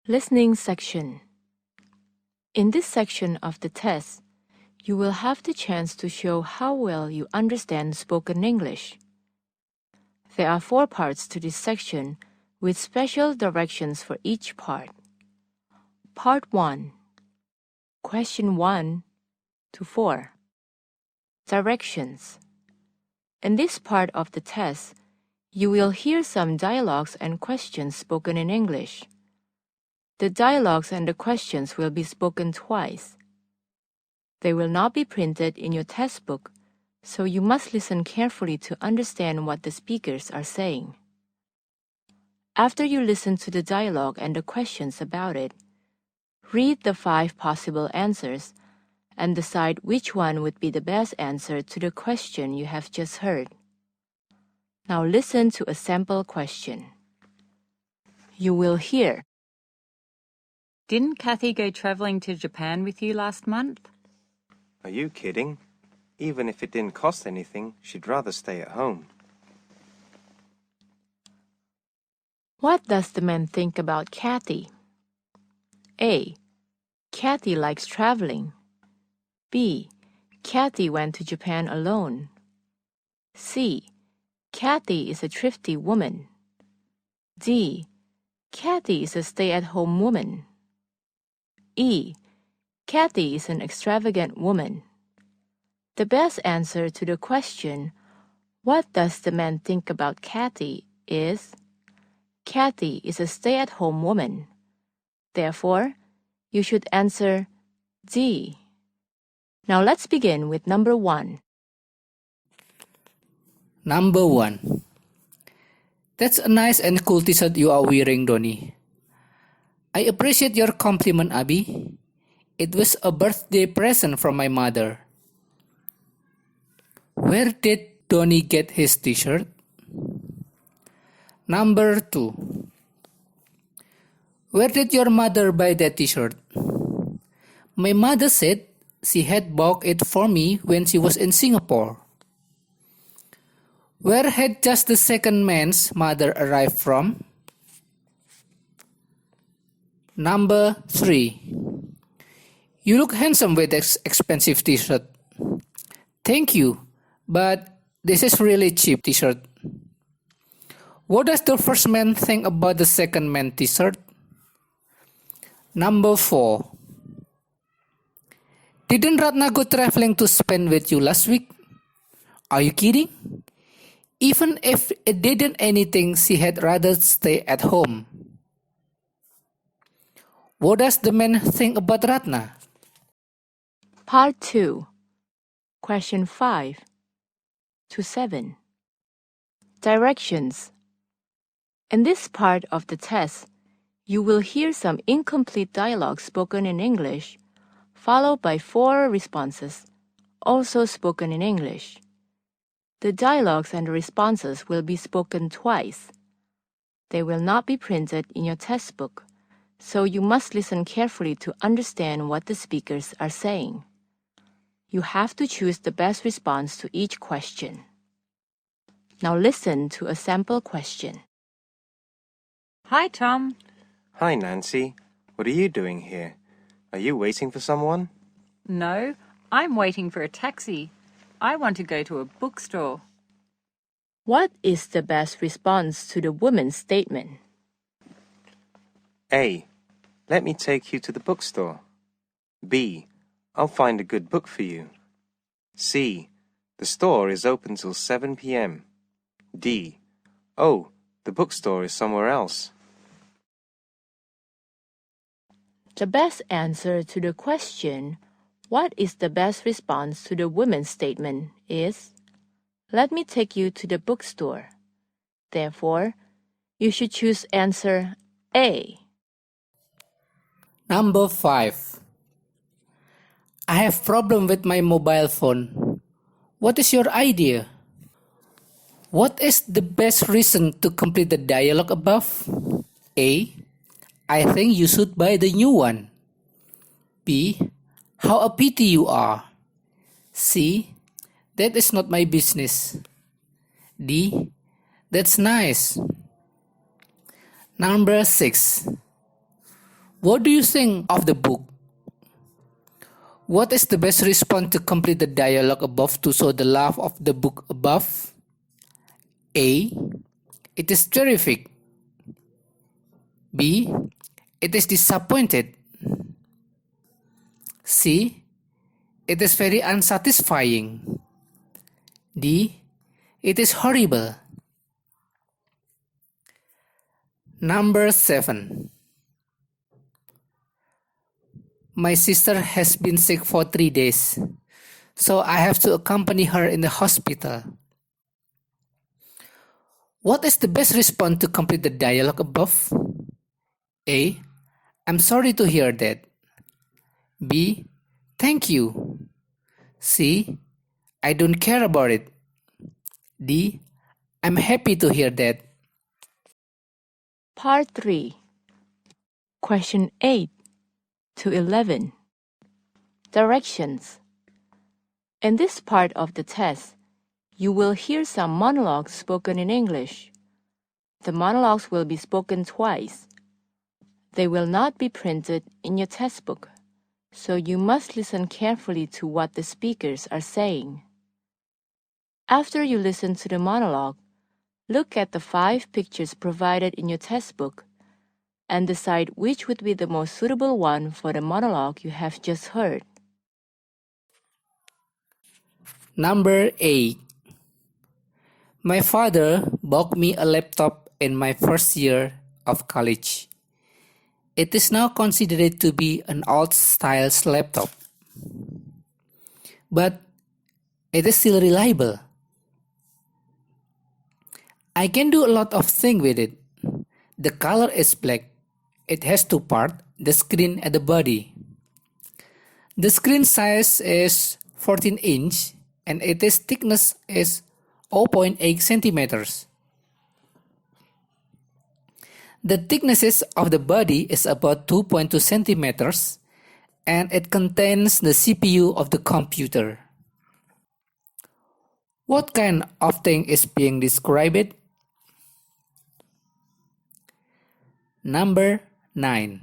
Listening section. In this section of the test, you will have the chance to show how well you understand spoken English. There are 4 parts to this section with special directions for each part. Part 1. Question 1 to 4. Directions. In this part of the test, you will hear some dialogues and questions spoken in English. The dialogues and the questions will be spoken twice. They will not be printed in your textbook, so you must listen carefully to understand what the speakers are saying. After you listen to the dialogue and the questions about it, read the 5 possible answers and decide which one would be the best answer to the question you have just heard. Now listen to a sample question. You will hear, "Didn't Kathy go traveling to Japan with you last month?" Are you kidding? Even if it didn't cost anything, she'd rather stay at home. what does the man think about Kathy? A. Kathy likes traveling. B. Kathy went to Japan alone. C. Kathy is a thrifty woman. D. Kathy is a stay-at-home woman. E. Kathy is an extravagant woman. The best answer to the question, what does the man think about Kathy, is Kathy is a stay-at-home woman. Therefore, you should answer D. Now let's begin with number 1. Number 1. That's a nice and cool t-shirt you are wearing, Donnie. I appreciate your compliment, Abby. It was a birthday present from my mother. Where did Donnie get his t-shirt? Number 2. Where did your mother buy that t-shirt? My mother said she had bought it for me when she was in Singapore. Where had just the second man's mother arrived from? Number 3. You look handsome with this expensive t-shirt. Thank you, but this is really cheap t-shirt. What does the first man think about the second man t-shirt? Number 4. Didn't Ratna go traveling to Spain with you last week? Are you kidding? Even if it didn't anything, she had rather stay at home. What does the man think about Ratna? Part 2. Question 5 to 7. Directions. In this part of the test, you will hear some incomplete dialogue spoken in English, followed by 4 responses, also spoken in English. The dialogues and the responses will be spoken twice. They will not be printed in your textbook, so you must listen carefully to understand what the speakers are saying. You have to choose the best response to each question. Now listen to a sample question. "Hi, Tom." Hi, Nancy. What are you doing here? Are you waiting for someone? "No, I'm waiting for a taxi. I want to go to a bookstore." What is the best response to the woman's statement? A. Let me take you to the bookstore. B. I'll find a good book for you. C. The store is open till 7 p.m. D. Oh, the bookstore is somewhere else. The best answer to the question, what is the best response to the woman's statement, is let me take you to the bookstore. Therefore, you should choose answer A. Number 5. I have problem with my mobile phone. What is your idea? What is the best reason to complete the dialogue above? A. I think you should buy the new one. B. How a pity you are. C. That is not my business. D. That's nice. Number 6. What do you think of the book? What is the best response to complete the dialogue above to show the love of the book above? A. It is terrific. B. It is disappointed. C. It is very unsatisfying. D. It is horrible. Number 7. My sister has been sick for 3 days, so I have to accompany her in the hospital. What is the best response to complete the dialogue above? A. I'm sorry to hear that. B. Thank you. C. I don't care about it. D. I'm happy to hear that. Part 3. Question 8 to 11. Directions. In this part of the test, you will hear some monologues spoken in English. The monologues will be spoken twice. They will not be printed in your textbook, so you must listen carefully to what the speakers are saying. After you listen to the monologue, look at the 5 pictures provided in your textbook and decide which would be the most suitable one for the monologue you have just heard. Number 8. My father bought me a laptop in my first year of college. It is now considered to be an old-style laptop, but it is still reliable. I can do a lot of things with it. The color is black. It has 2 parts, the screen and the body. The screen size is 14 inch and its thickness is 0.8 centimeters. The thickness of the body is about 2.2 centimeters and it contains the CPU of the computer. What kind of thing is being described? Number 9.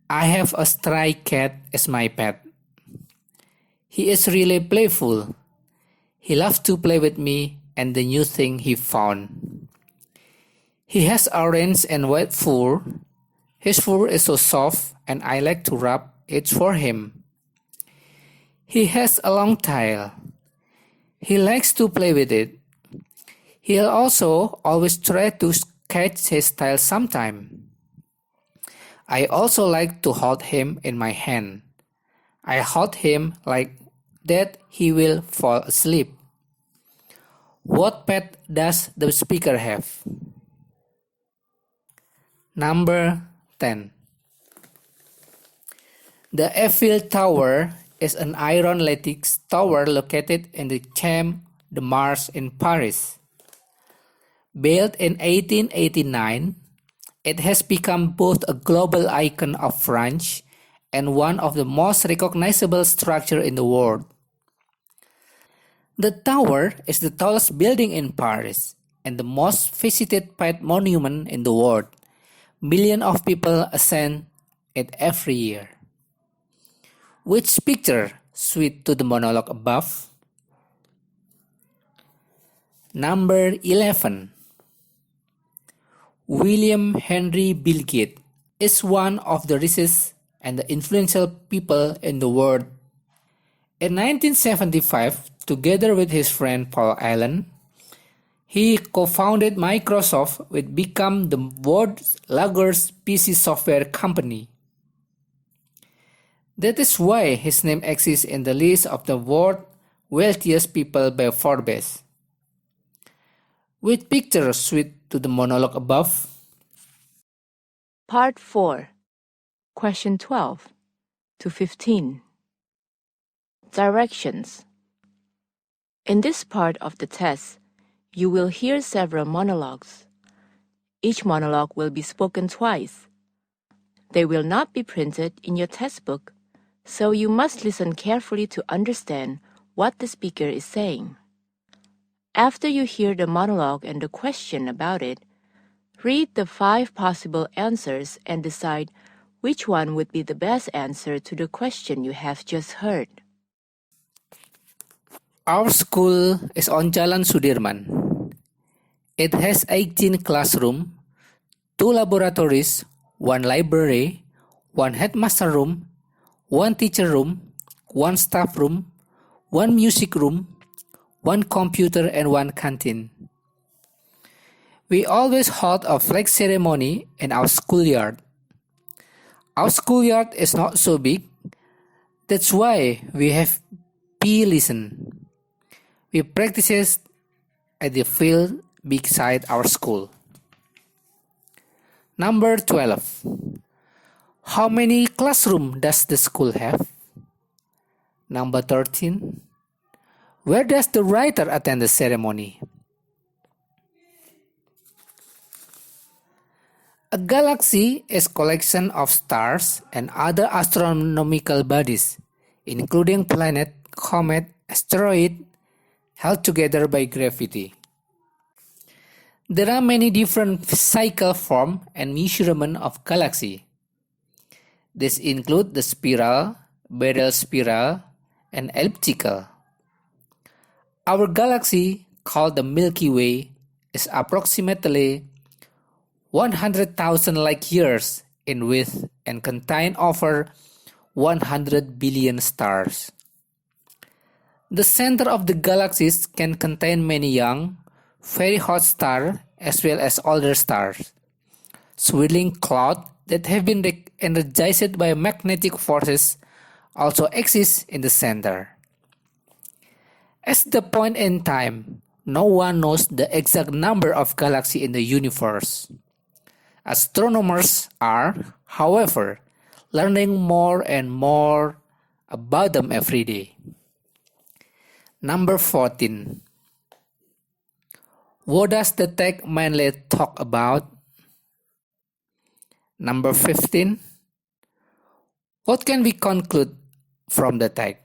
I have a stray cat as my pet. He is really playful. He loves to play with me and the new thing he found. He has orange and white fur. His fur is so soft and I like to rub it for him. He has a long tail. He likes to play with it. He'll also always try to catch his tail sometime. I also like to hold him in my hand. I hold him like that he will fall asleep. What pet does the speaker have? Number 10. The Eiffel Tower is an iron lattice tower located in the Champ de Mars in Paris. Built in 1889, it has become both a global icon of France and one of the most recognizable structures in the world. The tower is the tallest building in Paris and the most visited pet monument in the world. Millions of people ascend it every year. Which picture suits to the monologue above? Number 11. William Henry Bill Gates is one of the richest and the influential people in the world. In 1975, together with his friend Paul Allen, he co-founded Microsoft, which became the world's largest PC software company. That is why his name exists in the list of the world's wealthiest people by Forbes. Which picture suits to the monologue above? Part 4. Question 12 to 15. Directions. In this part of the test, you will hear several monologues. Each monologue will be spoken twice. They will not be printed in your textbook, so you must listen carefully to understand what the speaker is saying. After you hear the monologue and the question about it, Read the 5 possible answers and decide which one would be the best answer to the question you have just heard. Our school is on Jalan Sudirman. It has 18 classrooms, 2 laboratories, 1 library, 1 headmaster room, 1 teacher room, 1 staff room, 1 music room, 1 computer and 1 canteen. We always hold a flag ceremony in our schoolyard. Our schoolyard is not so big, that's why we have PE lesson. We practice at the field beside our school. Number 12. How many classrooms does the school have? Number 13. Where does the writer attend the ceremony? A galaxy is a collection of stars and other astronomical bodies, including planet, comet, asteroid, held together by gravity. There are many different physical forms and measurements of galaxy. These include the spiral, barrel spiral, and elliptical. Our galaxy, called the Milky Way, is approximately 100,000 light years in width and contains over 100 billion stars. The center of the galaxies can contain many young, very hot stars as well as older stars. Swirling clouds that have been energized by magnetic forces also exist in the center. At the point in time, no one knows the exact number of galaxies in the universe. Astronomers are, however, learning more and more about them every day. Number 14. What does the text mainly talk about? Number 15. What can we conclude from the text?